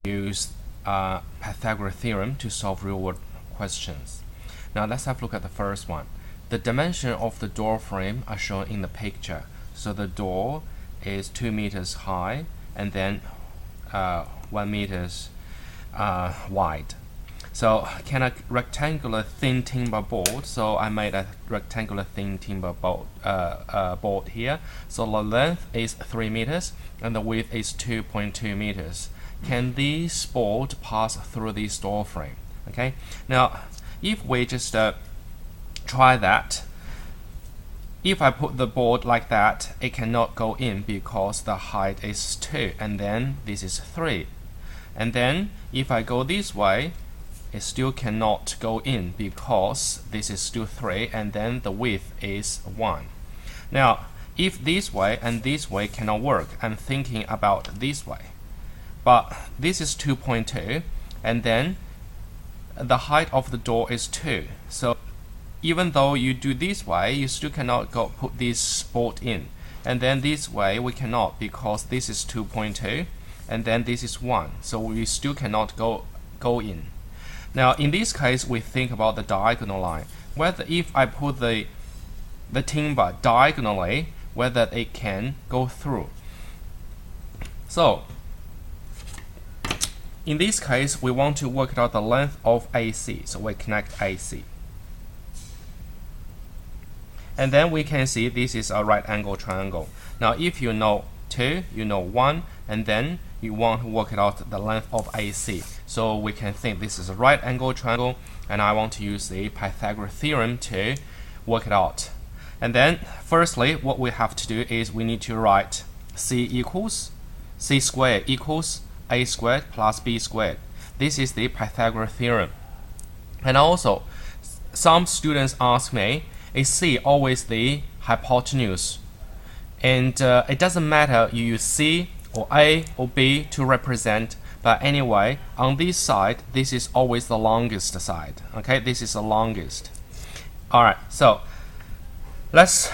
use Pythagoras theorem to solve real-world questions. Now let's have a look at the first one. The dimension of the door frame are shown in the picture. So the door is 2 meters high and then 1 meters wide. So can a rectangular thin timber board, so I made a rectangular thin timber board here. So the length is 3 meters and the width is 2.2 meters. Can this board pass through this door frame? Okay, now if we just try that, if I put the board like that, it cannot go in because the height is 2 and then this is 3. And then if I go this way, it still cannot go in because this is still 3 and then the width is 1. Now if this way and this way cannot work, I'm thinking about this way. But this is 2.2 and then the height of the door is 2. So even though you do this way, you still cannot put this board in. And then this way we cannot because this is 2.2 and then this is 1. So we still cannot go in. Now in this case we think about the diagonal line. Whether if I put the timber diagonally, whether it can go through. So in this case, we want to work out the length of AC, so we connect AC. And then we can see this is a right angle triangle. Now if you know 2, you know 1, and then you want to work out the length of AC. So we can think this is a right angle triangle, and I want to use the Pythagoras theorem to work it out. And then firstly, what we have to do is we need to write C squared equals a squared plus b squared. This is the Pythagoras theorem. And also, some students ask me, is C always the hypotenuse? And it doesn't matter you use C or A or B to represent, but anyway, on this side, this is always the longest side. Okay, this is the longest. Alright, so let's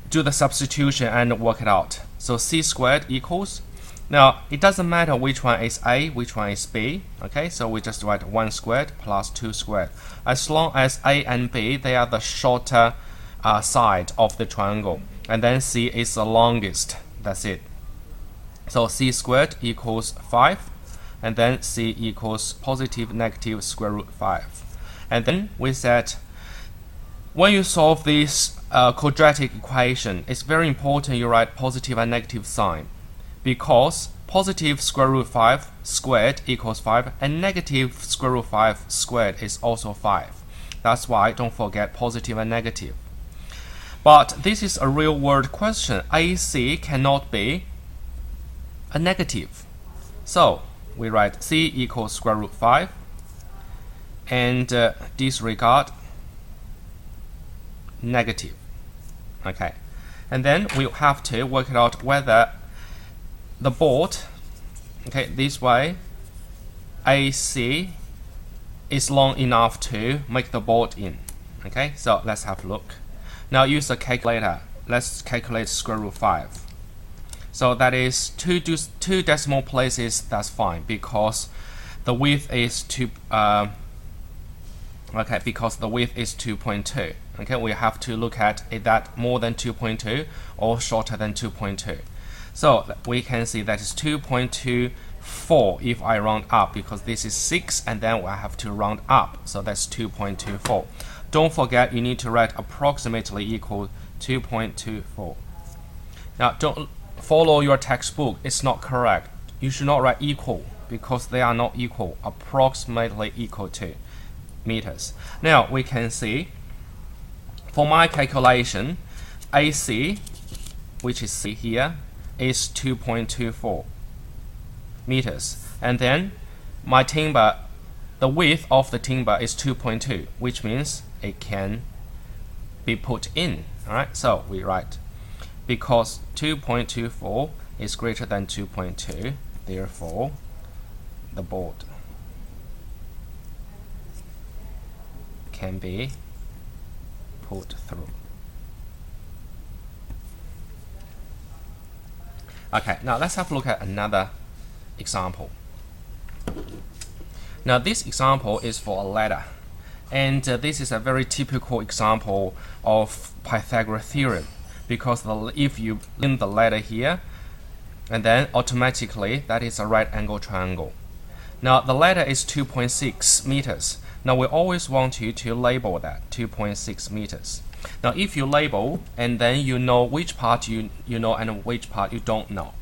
do the substitution and work it out. So C squared equals, now it doesn't matter which one is A, which one is B. Okay, so we just write 1 squared plus 2 squared. As long as A and B, they are the shorter side of the triangle, and then C is the longest. That's it. So C squared equals 5, and then C equals positive negative square root 5. And then we said, when you solve this quadratic equation, it's very important you write positive and negative sign, because positive square root 5 squared equals 5 and negative square root 5 squared is also 5. That's why don't forget positive and negative. But this is a real world question. AC cannot be a negative. So we write C equals square root 5 and disregard negative. Okay, and then we have to work it out whether the board, okay, this way, AC is long enough to make the board in. Okay, so let's have a look. Now use a calculator. Let's calculate square root 5. So that is two decimal places. That's fine because the width is 2. Okay, because the width is 2.2. Okay, we have to look at is that more than 2.2 or shorter than 2.2. So we can see that is 2.24 if I round up, because this is 6 and then I have to round up. So that's 2.24. Don't forget you need to write approximately equal 2.24. Now don't follow your textbook. It's not correct. You should not write equal because they are not equal. Approximately equal to meters. Now we can see for my calculation, AC, which is C here, is 2.24 meters, and then my timber, the width of the timber is 2.2, which means it can be put in. Alright, so we write because 2.24 is greater than 2.2, therefore the board can be put through. Okay, now let's have a look at another example. Now this example is for a ladder, and this is a very typical example of Pythagoras theorem, because if you link the ladder here, and then automatically that is a right angle triangle. Now the ladder is 2.6 meters. Now we always want you to label that 2.6 meters. Now if you label, and then you know which part you know and which part you don't know.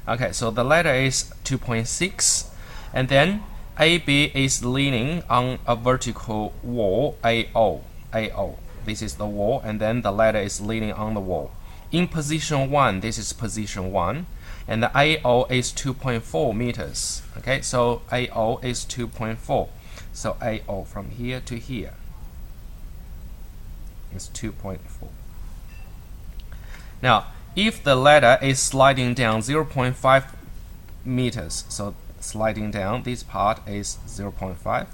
Okay, so the ladder is 2.6, and then AB is leaning on a vertical wall, AO. This is the wall, and then the ladder is leaning on the wall. In position 1, this is position 1, and the AO is 2.4 meters. Okay, so AO is 2.4. So AO from here to here is 2.4. Now, if the ladder is sliding down 0.5 meters, so sliding down, this part is 0.5.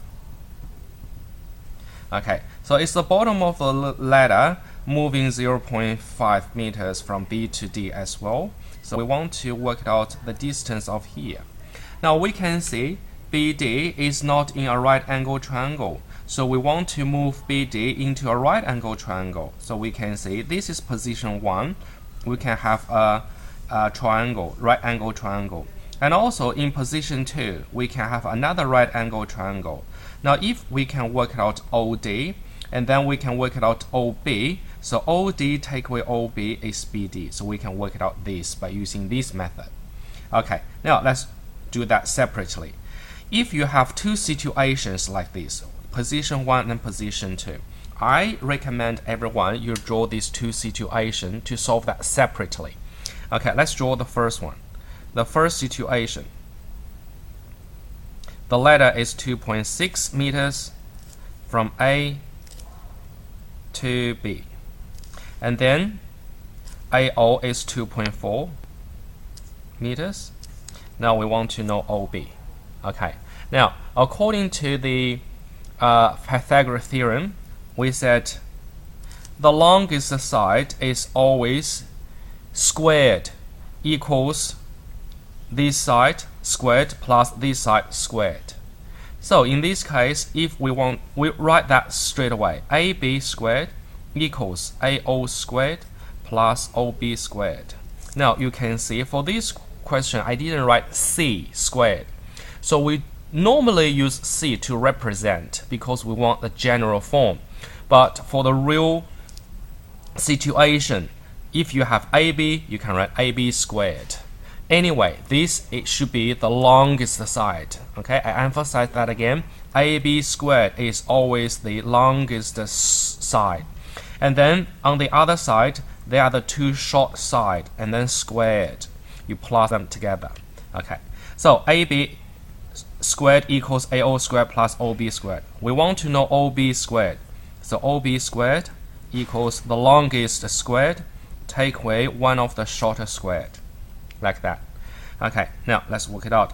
Okay, so it's the bottom of the ladder moving 0.5 meters from B to D as well. So we want to work out the distance of here. Now we can see BD is not in a right angle triangle. So we want to move BD into a right angle triangle. So we can see this is position 1. We can have a triangle, right angle triangle. And also in position 2, we can have another right angle triangle. Now if we can work out OD, and then we can work it out OB, so OD take away OB is BD. So we can work it out this by using this method. Okay, now let's do that separately. If you have two situations like this, position 1 and position 2, I recommend everyone you draw these two situations to solve that separately. Okay, let's draw the first one. The first situation. The ladder is 2.6 meters from A to B. And then AO is 2.4 meters. Now we want to know OB. Okay. Now, according to the Pythagoras theorem, we said the longest side is always squared equals this side squared plus this side squared. So in this case, if we write that straight away. AB squared equals AO squared plus OB squared. Now you can see for this question, I didn't write C squared. So we normally use C to represent because we want the general form. But for the real situation, if you have AB, you can write AB squared. Anyway, it should be the longest side. Okay, I emphasize that again. AB squared is always the longest side. And then on the other side, there are the two short sides, and then squared. You plot them together. Okay, so AB squared equals AO squared plus OB squared. We want to know OB squared. So OB squared equals the longest squared, take away one of the shorter squared, like that. Okay, now let's work it out.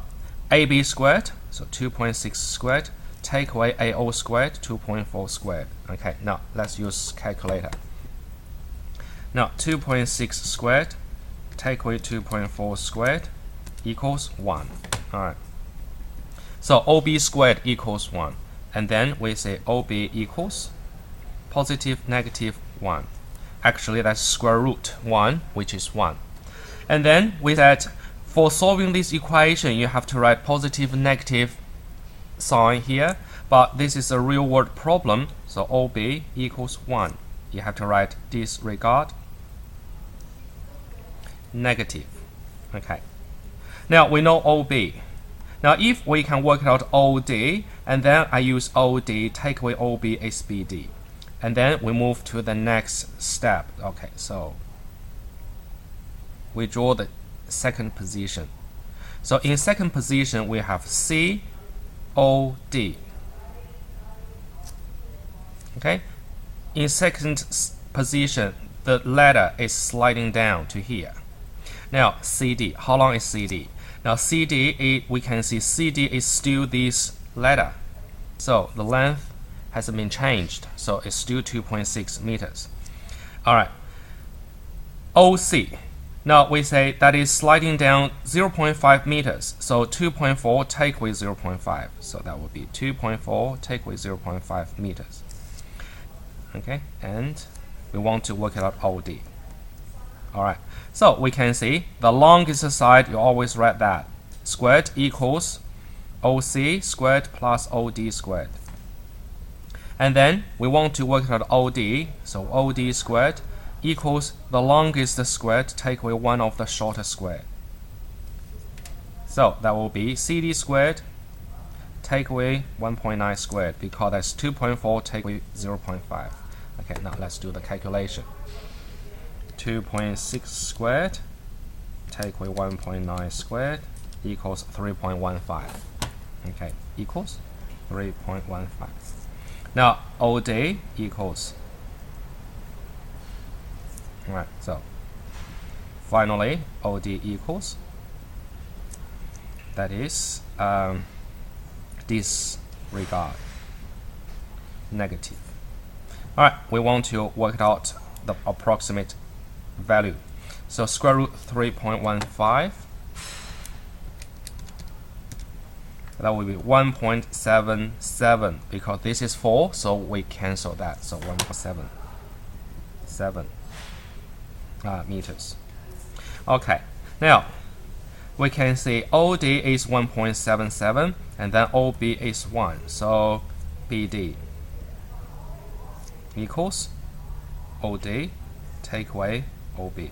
AB squared, so 2.6 squared, take away AO squared, 2.4 squared. Okay, now let's use calculator. Now 2.6 squared, take away 2.4 squared, equals 1. Alright. So OB squared equals 1. And then we say OB equals positive negative 1. Actually, that's square root 1, which is 1. And then we said for solving this equation, you have to write positive negative sign here. But this is a real world problem, so OB equals 1. You have to write disregard negative. Okay. Now we know OB. Now if we can work out OD, and then I use OD, take away OB is BD. And then we move to the next step. Okay, so we draw the second position. So in second position, we have COD. Okay, in second position, the ladder is sliding down to here. Now CD, how long is CD? Now CD, we can see CD is still this ladder. So the length hasn't been changed, so it's still 2.6 meters. Alright, OC. Now we say that is sliding down 0.5 meters. So 2.4 take away 0.5. So that would be 2.4 take away 0.5 meters. Okay, and we want to work it out OD. Alright, so we can see the longest side, you always write that. Squared equals OC squared plus OD squared. And then we want to work out OD, so OD squared equals the longest squared take away one of the shortest squared. So that will be CD squared take away 1.9 squared, because that's 2.4 take away 0.5. Okay, now let's do the calculation. 2.6 squared take away 1.9 squared equals 3.15. Okay, equals 3.15. Now OD equals, right, so finally OD equals, that is disregard, negative. Alright, we want to work it out the approximate value. So square root 3.15, that will be 1.77, because this is 4, so we cancel that. So 1.77 meters. Okay, now we can see OD is 1.77 and then OB is 1. So BD equals OD take away OB.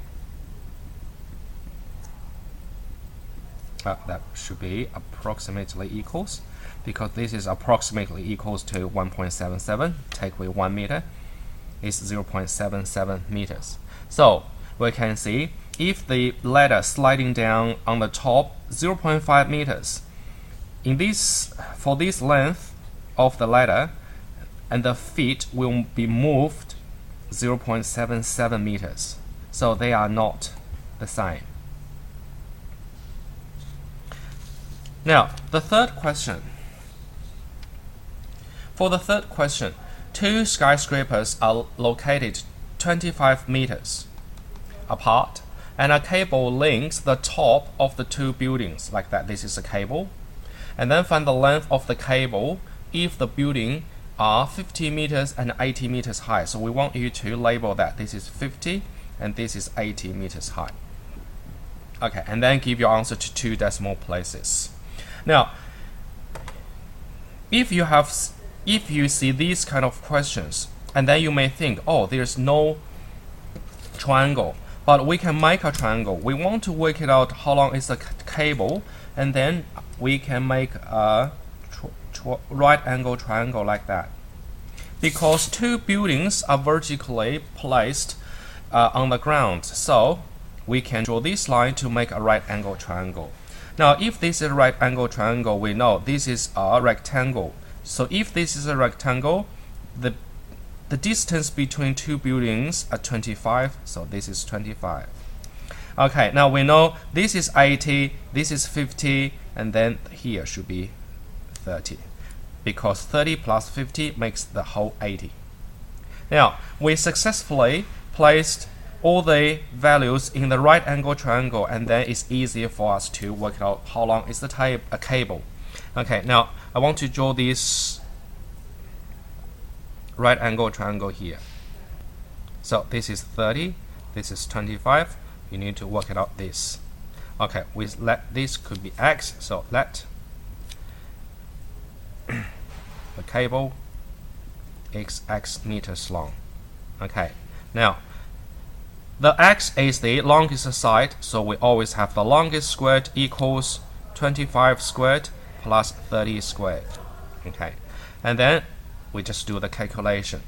That should be approximately equals, because this is approximately equals to 1.77 take away 1 meter is 0.77 meters. So we can see if the ladder sliding down on the top 0.5 meters, in this, for this length of the ladder, and the feet will be moved 0.77 meters. So they are not the same. Now, the third question. For the third question, two skyscrapers are located 25 meters apart, and a cable links the top of the two buildings, like that. This is a cable. And then find the length of the cable if the building are 50 meters and 80 meters high. So we want you to label that this is 50 and this is 80 meters high. Okay, and then give your answer to 2 decimal places. Now, if you see these kind of questions, and then you may think, oh, there's no triangle, but we can make a triangle. We want to work it out how long is the cable, and then we can make a right angle triangle like that. Because two buildings are vertically placed on the ground, so we can draw this line to make a right angle triangle. Now, if this is a right angle triangle, we know this is a rectangle. So if this is a rectangle, the distance between two buildings are 25, so this is 25. Okay, now we know this is 80, this is 50, and then here should be 30, because 30 plus 50 makes the whole 80. Now, we successfully placed all the values in the right angle triangle, and then it's easier for us to work out how long is the cable. Okay, now I want to draw this right angle triangle here. So this is 30, this is 25. You need to work it out this. Okay, we let this could be x, so let the cable is x meters long. Okay, now the x is the longest side, so we always have the longest squared equals 25 squared plus 30 squared. Okay, and then we just do the calculation.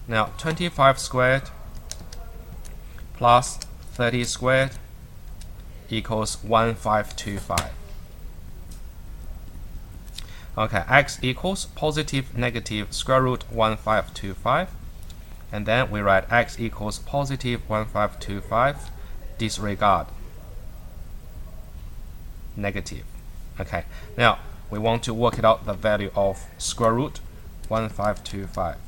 Now 25 squared plus 30 squared equals 1525. Okay, x equals positive negative square root 1525. And then we write x equals positive 1525, disregard negative. Okay, now we want to work it out the value of square root 1525.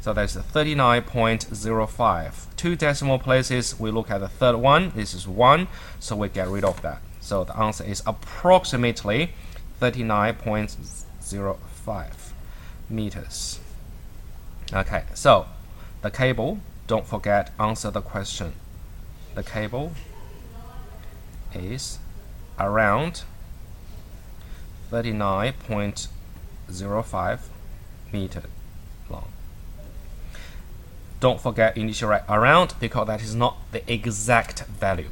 So that's 39.05. 2 decimal places, we look at the third one. This is 1, so we get rid of that. So the answer is approximately 39.05 meters. Okay, so the cable, don't forget, answer the question. The cable is around 39.05 meter long. Don't forget initial right around, because that is not the exact value.